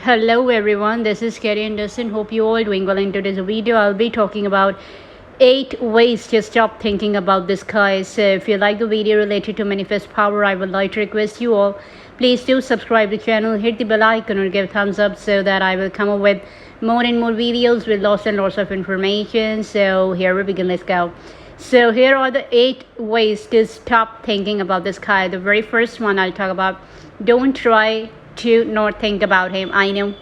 Hello everyone, this is Kerry Anderson. Hope you all doing well. In today's video, I'll be talking about 8 ways to stop thinking about the sky. So if you like the video related to manifest power, I would like to request you all, please do subscribe to the channel, hit the bell icon or give thumbs up so that I will come up with more and more videos with lots and lots of information. So here we begin, let's go. So here are the 8 ways to stop thinking about the sky. The very first one I'll talk about, don't try to not think about him. I know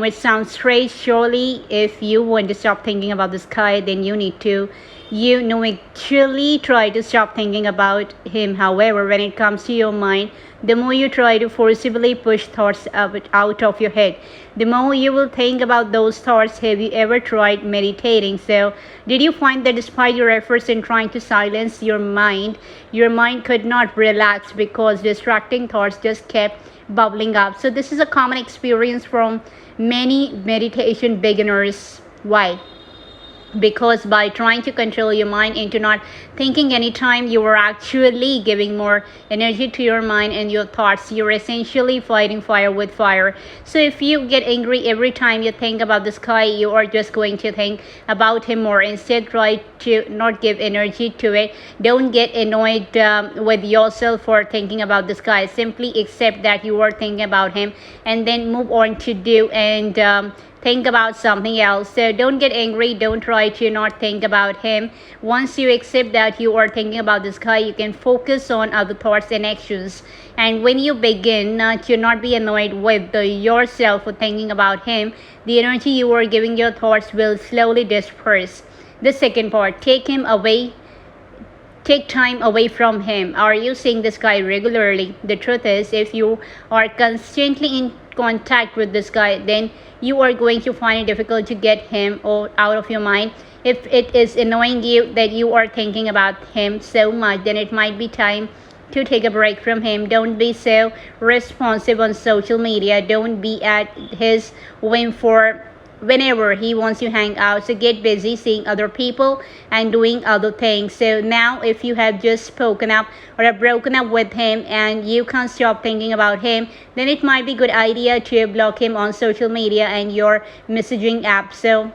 it sounds strange. Surely if you want to stop thinking about the sky, then you need to actually try to stop thinking about him. However, when it comes to your mind, the more you try to forcibly push thoughts out of your head, the more you will think about those thoughts. Have you ever tried meditating? So did you find that despite your efforts in trying to silence your mind could not relax because distracting thoughts just kept bubbling up? So this is a common experience from many meditation beginners. Why? Because by trying to control your mind into not thinking anytime, you are actually giving more energy to your mind and your thoughts. You're essentially fighting fire with fire. So if you get angry every time you think about the sky, you are just going to think about him more. Instead, try to not give energy to it. Don't get annoyed with yourself for thinking about the sky. Simply accept that you are thinking about him and then move on to do and think about something else. So don't get angry, don't try to not think about him. Once you accept that you are thinking about the sky, you can focus on other thoughts and actions. And when you begin to not be annoyed with yourself for thinking about him, the energy you are giving your thoughts will slowly disperse. The second part, take time away from him. Are you seeing this guy regularly? The truth is, if you are constantly in contact with this guy, then you are going to find it difficult to get him out of your mind. If it is annoying you that you are thinking about him so much, then it might be time to take a break from him. Don't be so responsive on social media. Don't be at his whim for whenever he wants to hang out. So get busy seeing other people and doing other things. So now if you have just spoken up or have broken up with him and you can't stop thinking about him, then it might be a good idea to block him on social media and your messaging app. So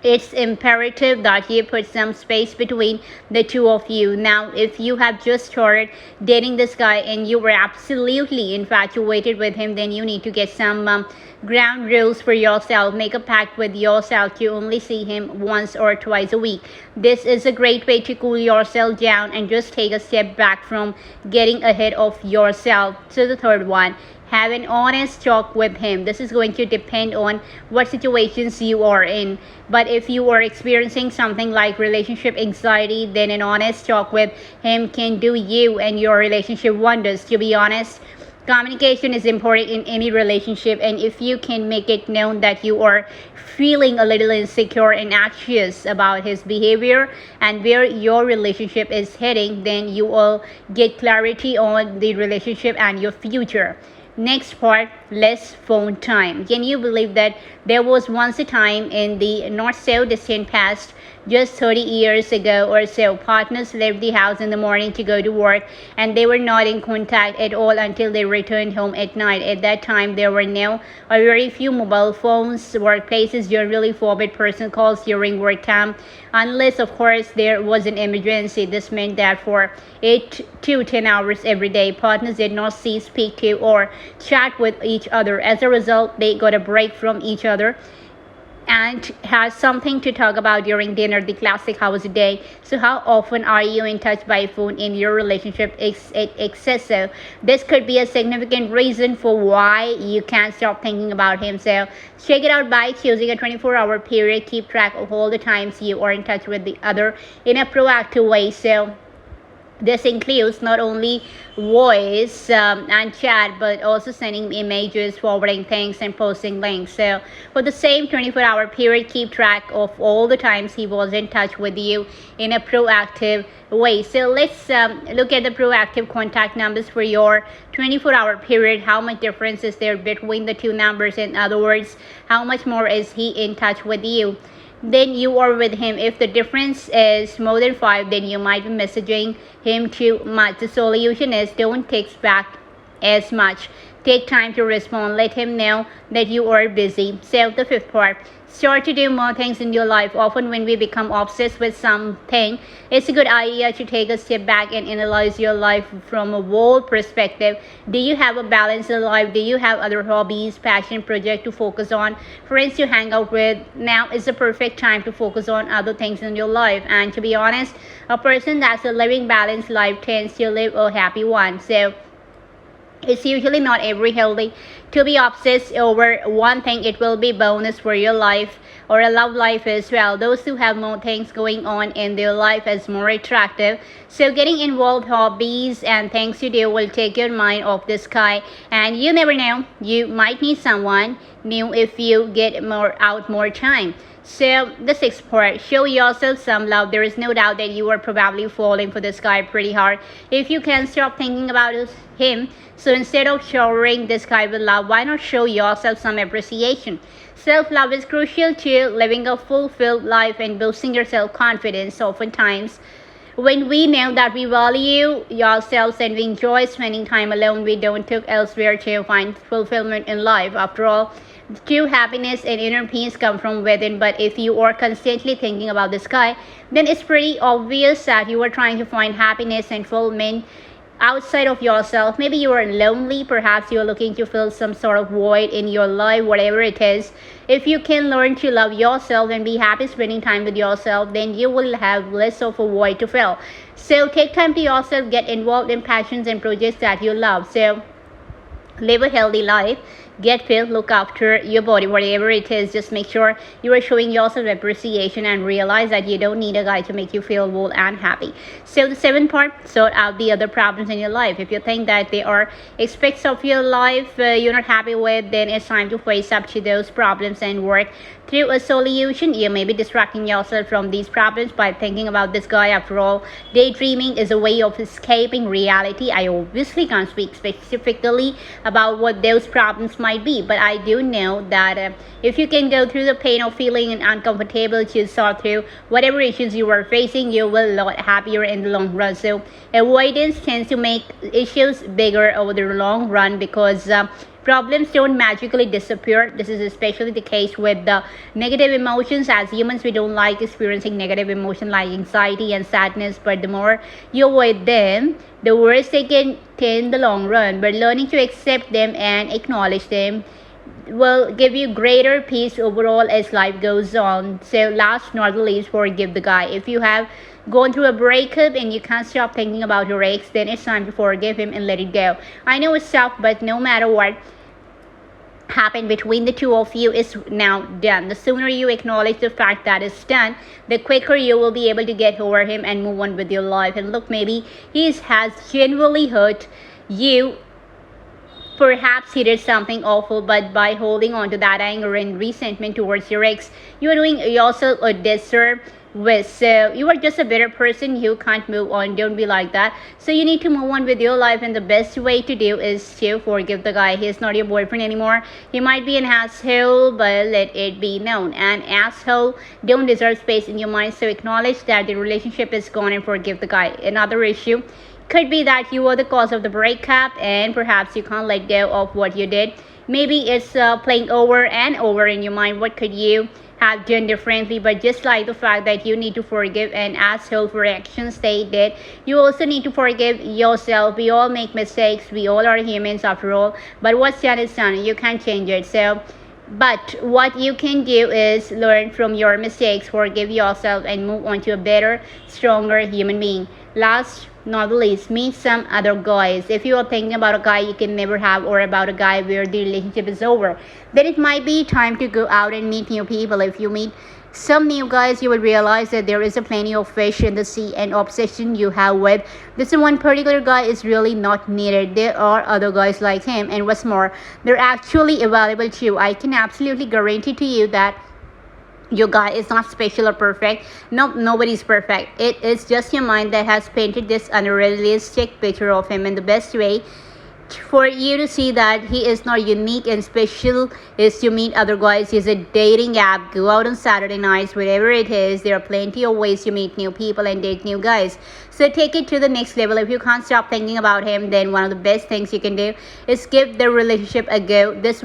it's imperative that you put some space between the two of you. Now, if you have just started dating this guy and you were absolutely infatuated with him, then you need to get some ground rules for yourself. Make a pact with yourself to only see him once or twice a week. This is a great way to cool yourself down and just take a step back from getting ahead of yourself. So the third one, have an honest talk with him. This is going to depend on what situations you are in. But if you are experiencing something like relationship anxiety, then an honest talk with him can do you and your relationship wonders. To be honest, communication is important in any relationship, and if you can make it known that you are feeling a little insecure and anxious about his behavior and where your relationship is heading, then you will get clarity on the relationship and your future. Next part, less phone time. Can you believe that there was once a time in the not so distant past, just 30 years ago or so, partners left the house in the morning to go to work and they were not in contact at all until they returned home at night. At that time, there were no or very few mobile phones. Workplaces generally forbid personal calls during work time, unless of course there was an emergency. This meant that for 8 to 10 hours every day, partners did not see, speak to, or chat with each other. As a result, they got a break from each other and has something to talk about during dinner, the classic hours a day. So how often are you in touch by phone in your relationship? Excessive. This could be a significant reason for why you can't stop thinking about him. So check it out by choosing a 24-hour period. Keep track of all the times you are in touch with the other in a proactive way. So this includes not only voice and chat, but also sending images, forwarding things, and posting links. So for the same 24-hour period, keep track of all the times he was in touch with you in a proactive way. So let's look at the proactive contact numbers for your 24-hour period. How much difference is there between the two numbers? In other words, how much more is he in touch with you? then you are with him. If the difference is more than 5, then you might be messaging him too much. The solution is don't text back as much. take time to respond. Let him know that you are busy. So the fifth part, start to do more things in your life. Often when we become obsessed with something, it's a good idea to take a step back and analyze your life from a whole perspective. Do you have a balanced life? Do you have other hobbies, passion project to focus on, friends to hang out with? Now is the perfect time to focus on other things in your life. And to be honest, a person that's a living balanced life tends to live a happy one. So it's usually not every healthy to be obsessed over one thing. It will be bonus for your life or a love life as well. Those who have more things going on in their life is more attractive. So getting involved hobbies and things to do will take your mind off the sky. And you never know, you might need someone new if you get more time. So the sixth part, show yourself some love. There is no doubt that you are probably falling for this guy pretty hard. If you can stop thinking about him, so instead of showering this guy with love, why not show yourself some appreciation? Self-love is crucial to living a fulfilled life and boosting your self-confidence. Oftentimes, when we know that we value ourselves and we enjoy spending time alone, we don't look elsewhere to find fulfillment in life. After all, true happiness and inner peace come from within. But if you are constantly thinking about the sky, then it's pretty obvious that you are trying to find happiness and fulfillment outside of yourself. Maybe you are lonely, perhaps you are looking to fill some sort of void in your life, whatever it is. If you can learn to love yourself and be happy spending time with yourself, then you will have less of a void to fill. So take time to yourself, get involved in passions and projects that you love. So live a healthy life, get fit, look after your body, whatever it is. Just make sure you are showing yourself appreciation and realize that you don't need a guy to make you feel whole and happy. So the seventh part, sort out the other problems in your life. If you think that there are aspects of your life you're not happy with, then it's time to face up to those problems and work through a solution. You may be distracting yourself from these problems by thinking about this guy. After all, daydreaming is a way of escaping reality. I obviously can't speak specifically about what those problems might be, but I do know that if you can go through the pain of feeling uncomfortable to sort through whatever issues you are facing, you will a lot happier in the long run. So avoidance tends to make issues bigger over the long run because problems don't magically disappear. This is especially the case with the negative emotions. As humans, we don't like experiencing negative emotion like anxiety and sadness, but the more you avoid them, the worse they can in the long run. But learning to accept them and acknowledge them will give you greater peace overall as life goes on. So last not the least, forgive the guy. If you have gone through a breakup and you can't stop thinking about your ex, then it's time to forgive him and let it go. I know it's tough, but no matter what happened between the two of you is now done. The sooner you acknowledge the fact that it's done, the quicker you will be able to get over him and move on with your life. And look, maybe he has genuinely hurt you. Perhaps he did something awful, but by holding on to that anger and resentment towards your ex, you are doing yourself a disservice. So you are just a better person. You can't move on. Don't be like that. So you need to move on with your life, and the best way to do is to forgive the guy. He's not your boyfriend anymore. He might be an asshole, but let it be known. An asshole don't deserve space in your mind. So acknowledge that the relationship is gone and forgive the guy. Another issue could be that you were the cause of the breakup and perhaps you can't let go of what you did. Maybe it's playing over and over in your mind. What could you have done differently? But just like the fact that you need to forgive an asshole for actions they did, you also need to forgive yourself. We all make mistakes. We all are humans after all. But what's done is done. You can't change it. But what you can do is learn from your mistakes, forgive yourself, and move on to a better, stronger human being. Last not the least, meet some other guys. If you are thinking about a guy you can never have, or about a guy where the relationship is over, then it might be time to go out and meet new people. If you meet some new guys, you will realize that there is a plenty of fish in the sea, and obsession you have with this one particular guy is really not needed. There are other guys like him, and what's more, they're actually available too. I can absolutely guarantee to you that your guy is not special or perfect. No, nobody's perfect. It is just your mind that has painted this unrealistic picture of him, and the best way for you to see that he is not unique and special is to meet other guys. It's a dating app. Go out on Saturday nights, whatever it is. There are plenty of ways to meet new people and date new guys. So take it to the next level. If you can't stop thinking about him, then one of the best things you can do is give the relationship a go. This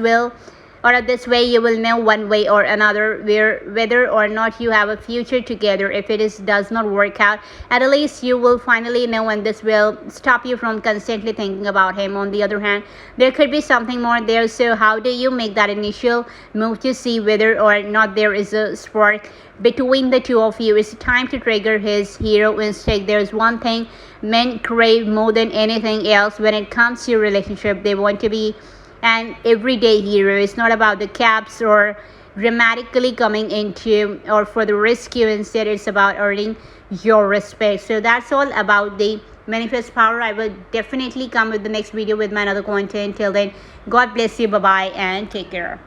way you will know one way or another whether or not you have a future together. If it does not work out, at least you will finally know, and this will stop you from constantly thinking about him. On the other hand, there could be something more there. So how do you make that initial move to see whether or not there is a spark between the two of you? It's time to trigger his hero instinct. There's one thing men crave more than anything else when it comes to relationship. They want to be an everyday hero. It's not about the caps or dramatically coming into or for the rescue. Instead, it's about earning your respect. So that's all about the manifest power. I will definitely come with the next video with my another content. Till then, God bless you. Bye bye and take care.